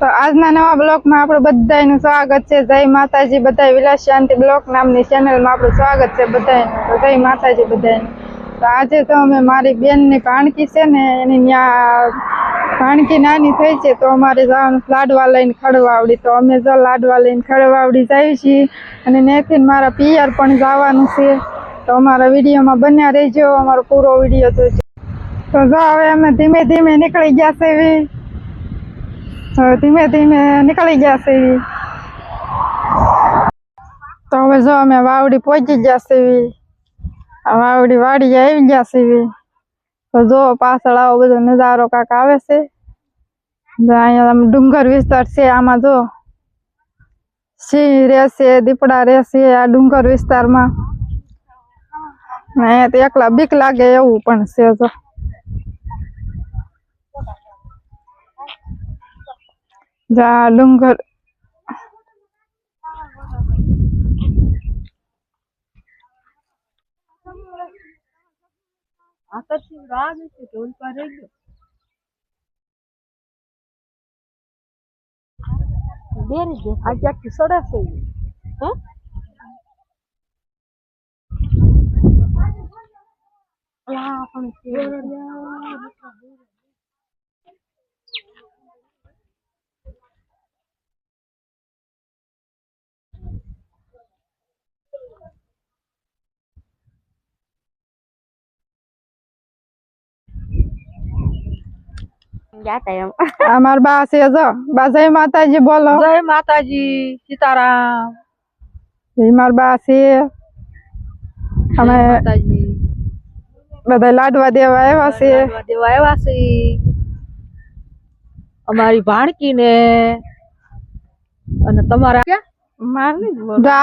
તો આજના નવા બ્લોગમાં આપણું બધાનું સ્વાગત છે. જય માતાજી. બધા વિલાસ શાંતિ બ્લોગ નામની ચેનલમાં આપણું સ્વાગત છે બધાનું. તો જય માતાજી બધાને. તો આજે તો અમે મારી બેનની ભાણકી છે ને એની ત્યાં ભાણકી નાની થઈ છે તો અમારે જવાનું લાડવા લઈને ખડવાવડી. તો અમે જો લાડવા લઈને ખડવાવડી જઈએ છીએ અને ત્યાંથી મારા પિયર પણ જવાનું છે. તો અમારા વિડીયોમાં બન્યા રહેજો, અમારો પૂરો વિડીયો જોજો. તો જો હવે અમે ધીમે ધીમે નીકળી ગયા છે. ધીમે ધીમે નીકળી ગયા છે. તો હવે જો અમે વાવડી પહોંચી ગયા છે. વાવડી વાડી આવી ગયા છે. તો જો પાછળ આવો બધો નજારો કાંક આવે છે. અહીંયા ડુંગર વિસ્તાર છે. આમાં જો સિંહ રહેશે, દીપડા રહેશે આ ડુંગર વિસ્તારમાં. અહીંયા તો એકલા બીક લાગે એવું પણ છે. જો જા ડુંગર અમાર બા છે. જો બા જય માતાજી બોલો. જય માતાજી, સીતારામ. માર બા છે. અમે બધા લાડવા દેવા આવ્યા છે. અમારી ભાણકી ને અને તમારા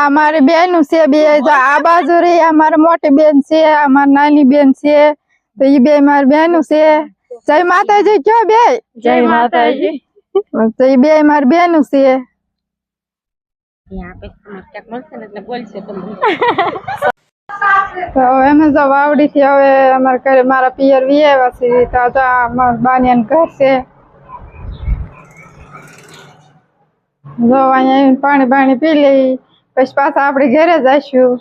અમારી બેન છે. બે આ બાજુ રહી અમારી મોટી બેન છે, અમારી નાની બેન છે. તો એ બે મારી બેન છે. જય માતાજી કયો બે. જય માતાજી. તો એ બે મારી બેન છે. તો અમે જો વાવડી થી હવે અમારા ઘરે મારા પિયર વી આવ્યા છે. તો મારા બાનિયાન ઘર છે. જો અહીંયા પાણી પાણી પી લઈ પછી પાછા આપણે ઘરે જઈશું.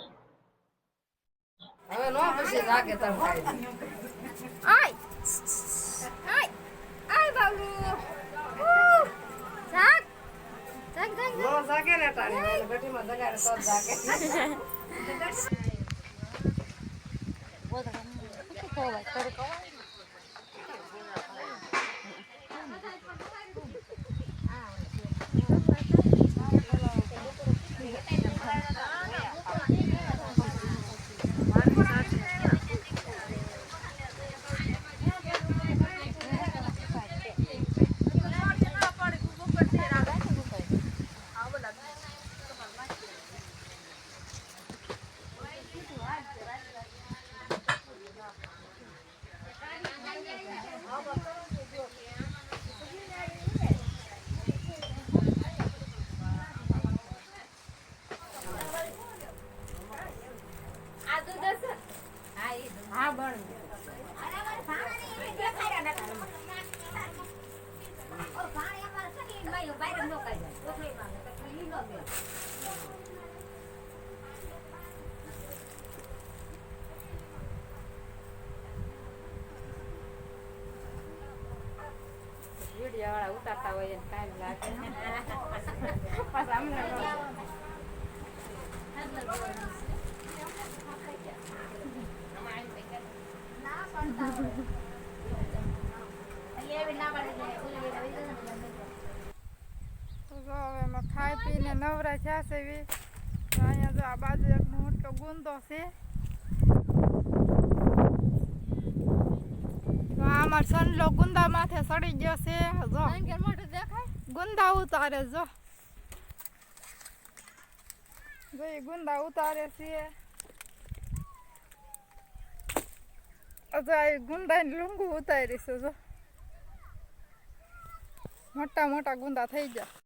વાળા ઉતારતા હોય ટાઈમ લાગે. પાછા અમને ખાઈ પીને નવરા થયા છે. અહીંયા જો આ બાજુ એક મોટો ગુંદો છે. અમાર સનલો ગુંદા માથે સડી ગયો છે. જો ગુંદા ઉતારે. જો ગુંદા ઉતારે છે. ગુંદા ની લૂંગુ ઉતારી છે. જો મોટા મોટા ગુંદા થઈ ગયા.